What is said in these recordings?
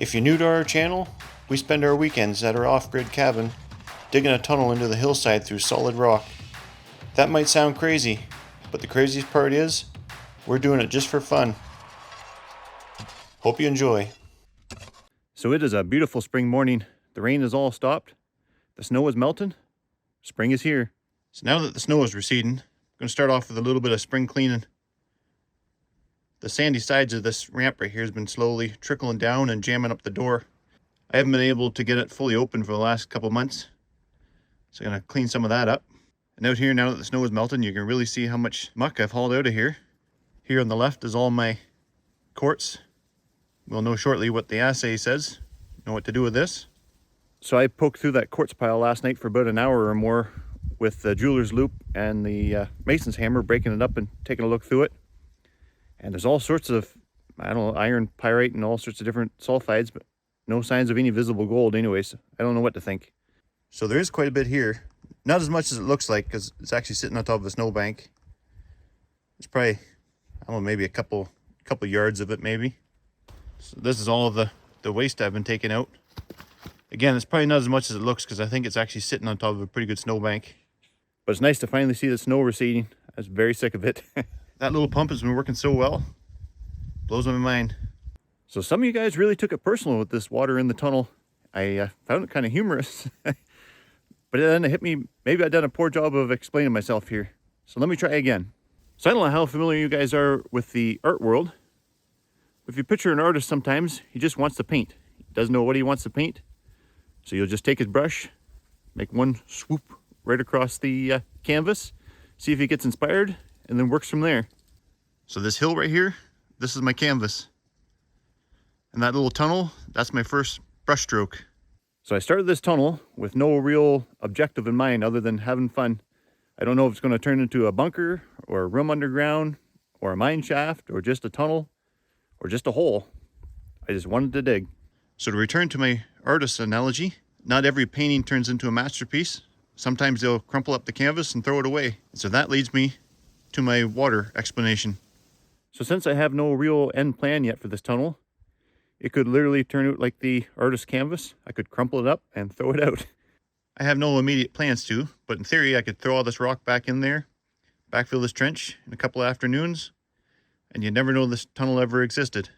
If you're new to our channel, we spend our weekends at our off-grid cabin digging a tunnel into the hillside through solid rock. That might sound crazy, but the craziest part is, we're doing it just for fun. Hope you enjoy. So it is a beautiful spring morning. The rain is all stopped. The snow is melting. Spring is here. So now that the snow is receding, I'm going to start off with a little bit of spring cleaning. The sandy sides of this ramp right here has been slowly trickling down and jamming up the door. I haven't been able to get it fully open for the last couple months. So I'm going to clean some of that up. And out here, now that the snow is melting, you can really see how much muck I've hauled out of here. Here on the left is all my quartz. We'll know shortly what the assay says, know what to do with this. So I poked through that quartz pile last night for about an hour or more with the jeweler's loop and the mason's hammer, breaking it up and taking a look through it. And there's all sorts of, I don't know, iron pyrite and all sorts of different sulfides, but no signs of any visible gold anyways. I don't know what to think. So there is quite a bit here. Not as much as it looks like, because it's actually sitting on top of a snowbank. It's probably, I don't know, maybe a couple yards of it maybe. So this is all of the waste I've been taking out. Again, it's probably not as much as it looks, because I think it's actually sitting on top of a pretty good snowbank. But it's nice to finally see the snow receding. I was very sick of it. That little pump has been working so well. Blows my mind. So some of you guys really took it personal with this water in the tunnel. I found it kind of humorous. But then it hit me, maybe I've done a poor job of explaining myself here. So let me try again. So I don't know how familiar you guys are with the art world. If you picture an artist sometimes, he just wants to paint. He doesn't know what he wants to paint. So you'll just take his brush, make one swoop right across the canvas, see if he gets inspired, and then works from there. So this hill right here, this is my canvas. And that little tunnel, that's my first brush stroke. So I started this tunnel with no real objective in mind other than having fun. I don't know if it's going to turn into a bunker or a room underground or a mine shaft or just a tunnel or just a hole. I just wanted to dig. So to return to my artist analogy, not every painting turns into a masterpiece. Sometimes they'll crumple up the canvas and throw it away. So that leads me to my water explanation. So since I have no real end plan yet for this tunnel, it could literally turn out like the artist canvas. I could crumple it up and throw it out. I have no immediate plans to, but in theory I could throw all this rock back in there, backfill this trench in a couple of afternoons, and you never know this tunnel ever existed.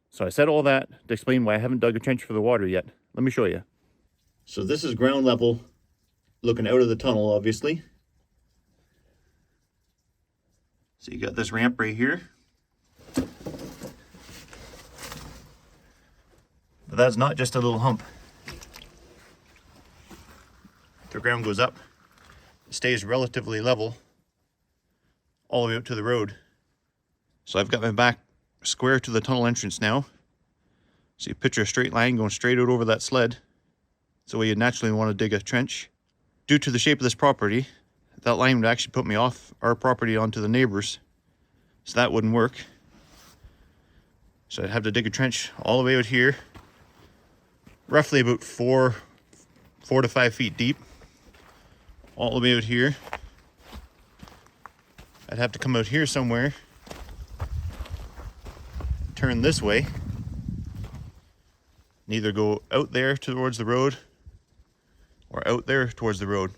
So I said all that to explain why I haven't dug a trench for the water yet. Let me show you. So this is ground level, looking out of the tunnel, obviously. So you got this ramp right here. But that's not just a little hump. The ground goes up, it stays relatively level all the way out to the road. So I've got my back square to the tunnel entrance now. So you picture a straight line going straight out over that sled. It's the way you'd naturally want to dig a trench. Due to the shape of this property, that line would actually put me off our property onto the neighbors. So that wouldn't work. So I'd have to dig a trench all the way out here, roughly about 4 to 5 feet deep, all the way out here. I'd have to come out here somewhere, turn this way, and either go out there towards the road or out there towards the road.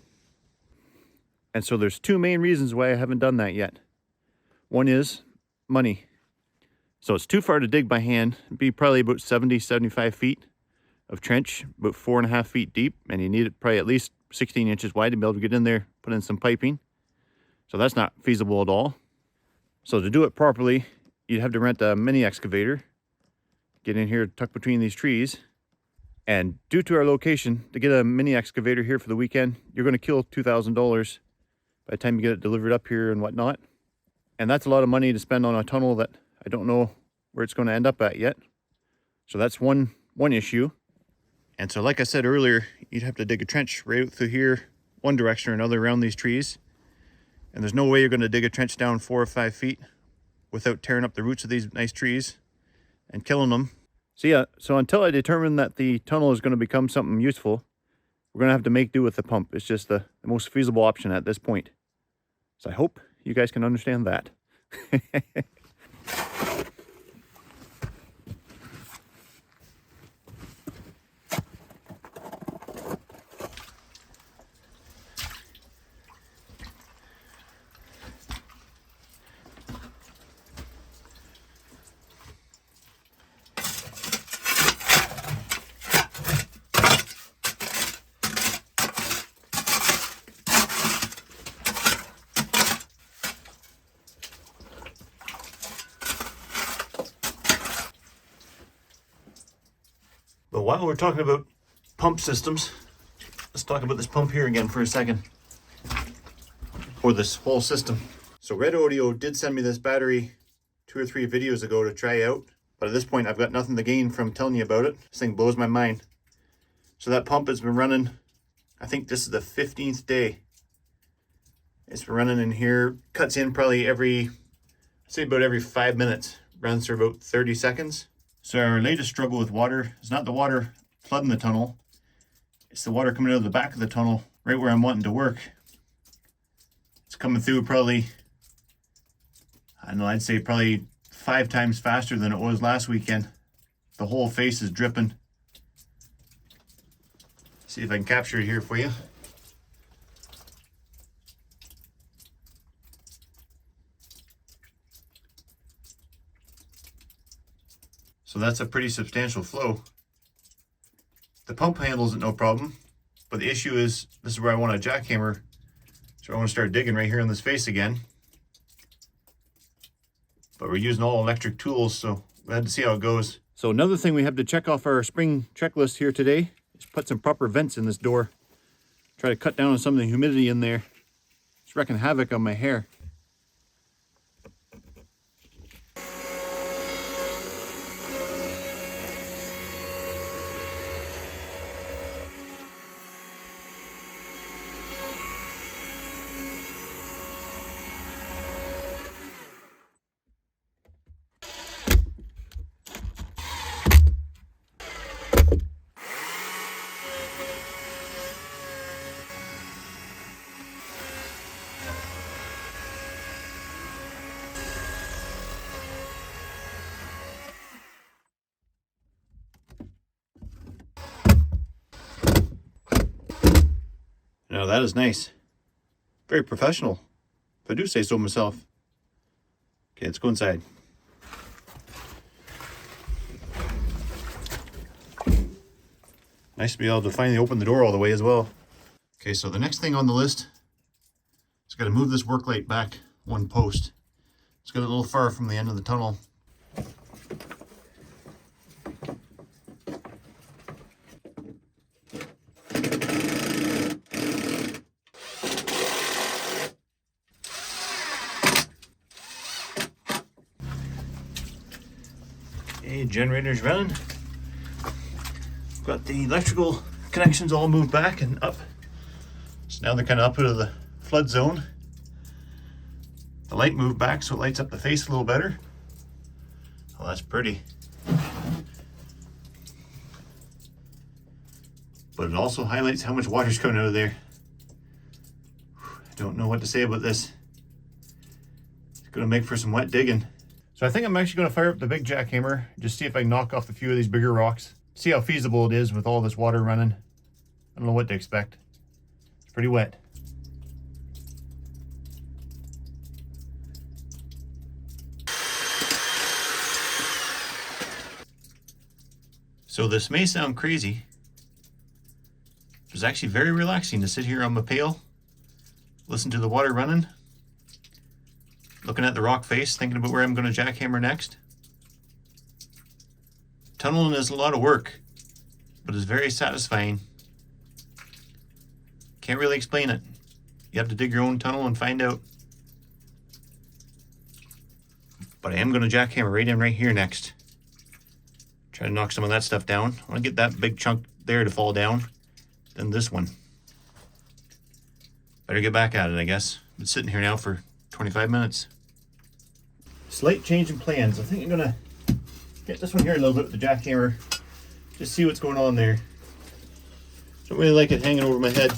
And so there's two main reasons why I haven't done that yet. One is money. So it's too far to dig by hand. It'd be probably about 75 feet of trench, about 4.5 feet deep, and you need it probably at least 16 inches wide to be able to get in there, put in some piping. So that's not feasible at all. So to do it properly, you'd have to rent a mini excavator, get in here, tuck between these trees. And due to our location, to get a mini excavator here for the weekend, you're going to kill $2,000 by the time you get it delivered up here and whatnot. And that's a lot of money to spend on a tunnel that I don't know where it's going to end up at yet. So that's one issue. And so like I said earlier, you'd have to dig a trench right out through here, one direction or another around these trees. And there's no way you're going to dig a trench down 4 or 5 feet without tearing up the roots of these nice trees and killing them. So yeah, so until I determine that the tunnel is going to become something useful, we're going to have to make do with the pump. It's just the most feasible option at this point. So I hope you guys can understand that. But while we're talking about pump systems, let's talk about this pump here again for a second. Or this whole system. So Red Audio did send me this battery 2 or 3 videos ago to try out. But at this point, I've got nothing to gain from telling you about it. This thing blows my mind. So that pump has been running, I think this is the 15th day. It's been running in here, cuts in probably every, I'd say about every 5 minutes. Runs for about 30 seconds. So our latest struggle with water is not the water flooding the tunnel. It's the water coming out of the back of the tunnel, right where I'm wanting to work. It's coming through probably, I don't know, I'd say probably 5 times faster than it was last weekend. The whole face is dripping. See if I can capture it here for you. So that's a pretty substantial flow. The pump handles it no problem, but the issue is, this is where I want a jackhammer. So I want to start digging right here on this face again. But we're using all electric tools, so we had to see how it goes. So another thing we have to check off our spring checklist here today is put some proper vents in this door. Try to cut down on some of the humidity in there. It's wreaking havoc on my hair. Now that is nice. Very professional, if I do say so myself. Okay, let's go inside. Nice to be able to finally open the door all the way as well. Okay, so the next thing on the list is got to move this work light back 1 post. It's got a little far from the end of the tunnel. Okay, generator's running. Got the electrical connections all moved back and up. So now they're kind of up out of the flood zone. The light moved back so it lights up the face a little better. Oh, that's pretty. But it also highlights how much water's coming out of there. I don't know what to say about this. It's gonna make for some wet digging. So I think I'm actually gonna fire up the big jackhammer, just see if I can knock off a few of these bigger rocks. See how feasible it is with all this water running. I don't know what to expect. It's pretty wet. So this may sound crazy. It was actually very relaxing to sit here on my pail, listen to the water running, looking at the rock face, thinking about where I'm going to jackhammer next. Tunneling is a lot of work, but it's very satisfying. Can't really explain it. You have to dig your own tunnel and find out. But I am going to jackhammer right in right here next. Try to knock some of that stuff down. I want to get that big chunk there to fall down. Then this one. Better get back at it, I guess. Been sitting here now for 25 minutes. Slight change in plans. I think I'm going to get this one here a little bit with the jackhammer. Just see what's going on there. Don't really like it hanging over my head.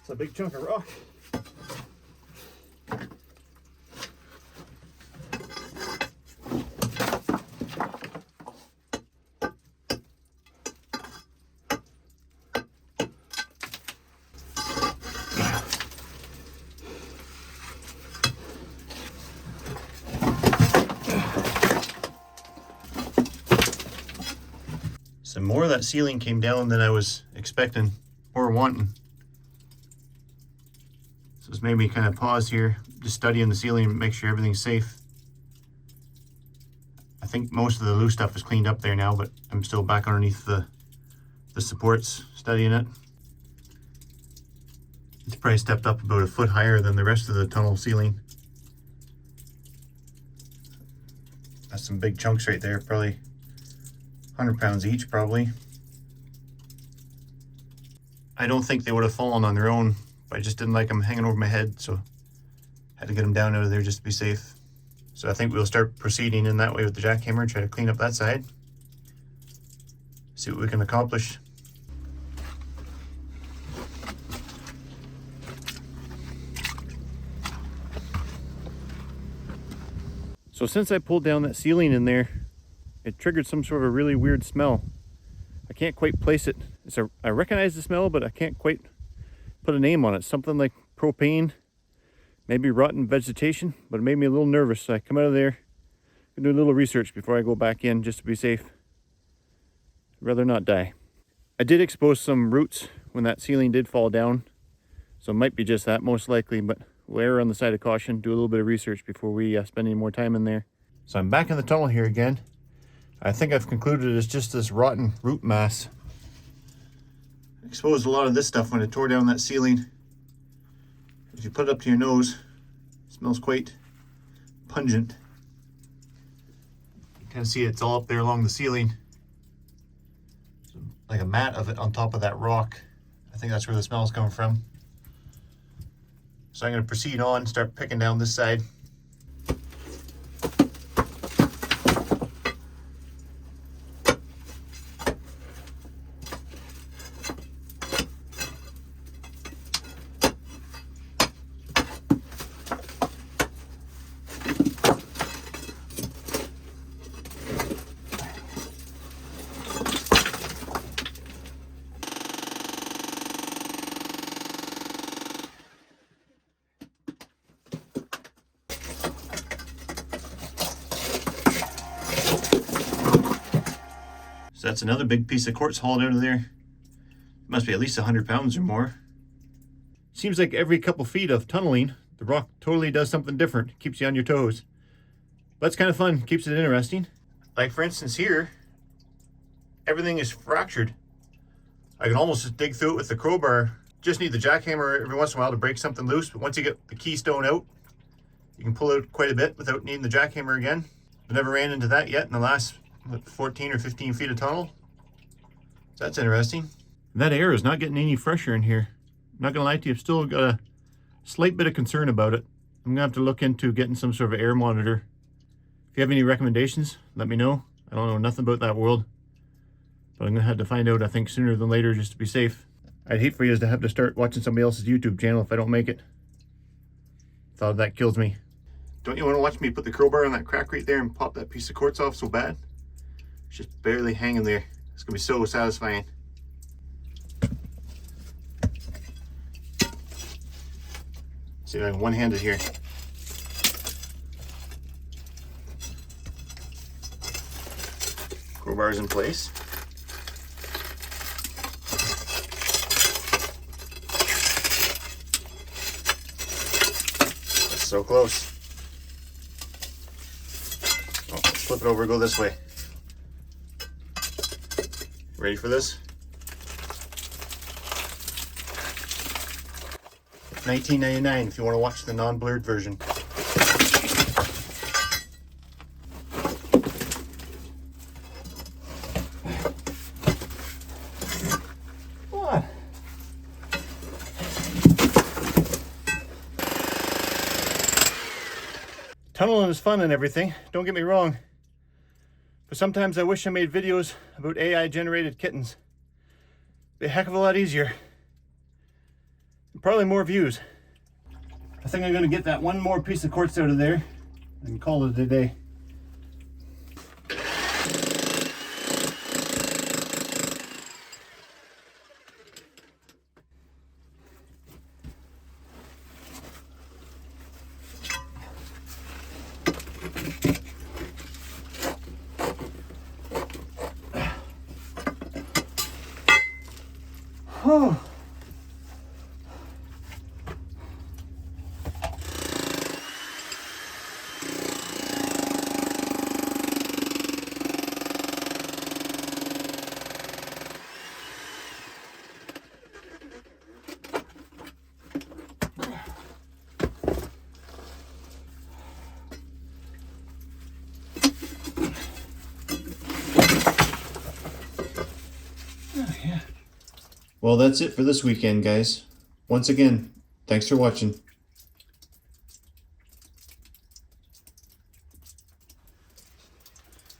It's a big chunk of rock. Some more of that ceiling came down than I was expecting or wanting. So it's made me kind of pause here, just studying the ceiling and make sure everything's safe. I think most of the loose stuff is cleaned up there now, but I'm still back underneath the supports studying it. It's probably stepped up about a foot higher than the rest of the tunnel ceiling. That's some big chunks right there, probably 100 pounds each probably. I don't think they would have fallen on their own, but I just didn't like them hanging over my head, so had to get them down out of there just to be safe. So I think we'll start proceeding in that way with the jackhammer, try to clean up that side, see what we can accomplish. So since I pulled down that ceiling in there, it triggered some sort of a really weird smell. I can't quite place it. I recognize the smell, but I can't quite put a name on it. Something like propane, maybe rotten vegetation, but it made me a little nervous. So I come out of there and do a little research before I go back in just to be safe. I'd rather not die. I did expose some roots when that ceiling did fall down, so it might be just that most likely, but we'll err on the side of caution, do a little bit of research before we spend any more time in there. So I'm back in the tunnel here again. I think I've concluded it's just this rotten root mass. I exposed a lot of this stuff when I tore down that ceiling. If you put it up to your nose, it smells quite pungent. You kind of see it's all up there along the ceiling. Like a mat of it on top of that rock. I think that's where the smell is coming from. So I'm going to proceed on, start picking down this side. So that's another big piece of quartz hauled out of there. It must be at least 100 pounds or more. Seems like every couple feet of tunneling, the rock totally does something different. Keeps you on your toes. But it's kind of fun, keeps it interesting. Like for instance here, everything is fractured. I can almost just dig through it with the crowbar. Just need the jackhammer every once in a while to break something loose, but once you get the keystone out, you can pull out quite a bit without needing the jackhammer again. I've never ran into that yet in the last 14 or 15 feet of tunnel. So that's interesting. That air is not getting any fresher in here. I'm not gonna lie to you, I've still got a slight bit of concern about it. I'm gonna have to look into getting some sort of air monitor. If you have any recommendations, let me know. I don't know nothing about that world, but I'm gonna have to find out, I think, sooner than later, just to be safe. I'd hate for you to have to start watching somebody else's YouTube channel if I don't make it. Thought of that kills me. Don't you want to watch me put the crowbar on that crack right there and pop that piece of quartz off so bad? It's just barely hanging there. It's gonna be so satisfying. See if I can one-handed here. Crowbar's in place. That's so close. Oh, flip it over, go this way. Ready for this? $19.99 if you want to watch the non-blurred version. What? Tunneling is fun and everything, don't get me wrong. But sometimes I wish I made videos about AI generated kittens. It'd be a heck of a lot easier. probably more views. I think I'm gonna get that one more piece of quartz out of there and call it a day. Oh. Well, that's it for this weekend, guys. Once again, thanks for watching.